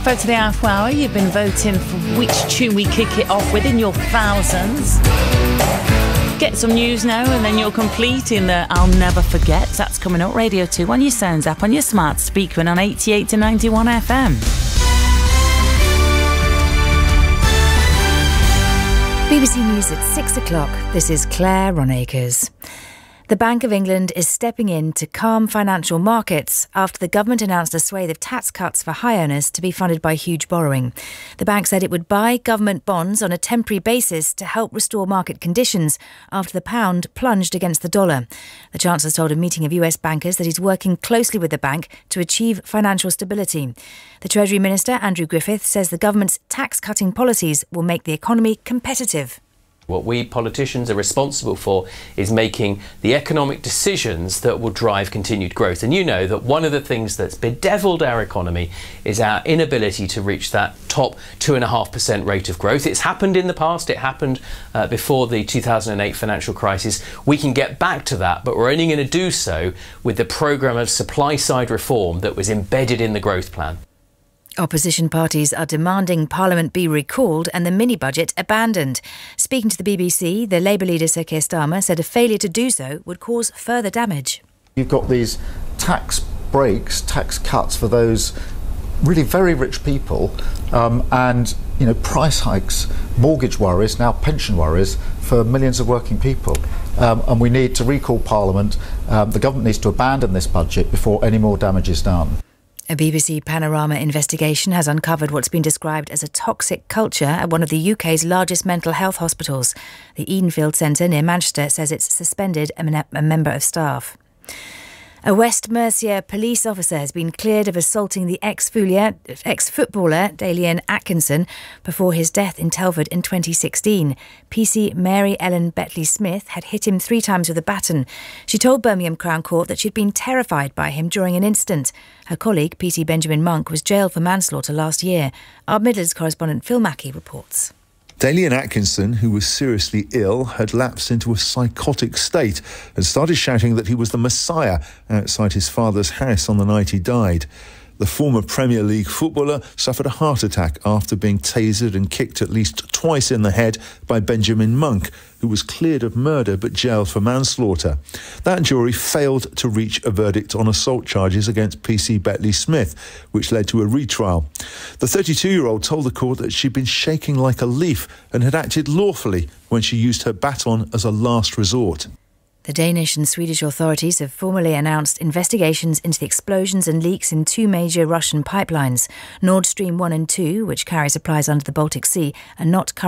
vote of the hour. You've been voting for which tune we kick it off with in your thousands. Get some news now and then you're completing the I'll Never Forget. That's coming up. Radio 2 on your Sounds app, on your smart speaker and on 88 to 91 FM. BBC News at 6 o'clock. This is Claire Ronacres. The Bank of England is stepping in to calm financial markets after the government announced a swathe of tax cuts for high earners to be funded by huge borrowing. The bank said it would buy government bonds on a temporary basis to help restore market conditions after the pound plunged against the dollar. The Chancellor told a meeting of US bankers that he's working closely with the bank to achieve financial stability. The Treasury Minister, Andrew Griffith, says the government's tax-cutting policies will make the economy competitive. What we politicians are responsible for is making the economic decisions that will drive continued growth. And you know that one of the things that's bedeviled our economy is our inability to reach that top 2.5% rate of growth. It's happened in the past. It happened before the 2008 financial crisis. We can get back to that, but we're only going to do so with the programme of supply-side reform that was embedded in the growth plan. Opposition parties are demanding Parliament be recalled and the mini-budget abandoned. Speaking to the BBC, the Labour leader Sir Keir Starmer said a failure to do so would cause further damage. You've got these tax breaks, tax cuts for those really very rich people, and price hikes, mortgage worries, now pension worries for millions of working people. And we need to recall Parliament. The government needs to abandon this budget before any more damage is done. A BBC Panorama investigation has uncovered what's been described as a toxic culture at one of the UK's largest mental health hospitals. The Edenfield Centre near Manchester says it's suspended a member of staff. A West Mercia police officer has been cleared of assaulting the ex-footballer Dalian Atkinson before his death in Telford in 2016. PC Mary Ellen Betley-Smith had hit him 3 times with a baton. She told Birmingham Crown Court that she'd been terrified by him during an incident. Her colleague, PC Benjamin Monk, was jailed for manslaughter last year. Our Midlands correspondent Phil Mackey reports. Dalian Atkinson, who was seriously ill, had lapsed into a psychotic state and started shouting that he was the Messiah outside his father's house on the night he died. The former Premier League footballer suffered a heart attack after being tasered and kicked at least twice in the head by Benjamin Monk, who was cleared of murder but jailed for manslaughter. That jury failed to reach a verdict on assault charges against PC Betley-Smith, which led to a retrial. The 32-year-old told the court that she'd been shaking like a leaf and had acted lawfully when she used her baton as a last resort. The Danish and Swedish authorities have formally announced investigations into the explosions and leaks in 2 major Russian pipelines. Nord Stream 1 and 2, which carry supplies under the Baltic Sea, are not currently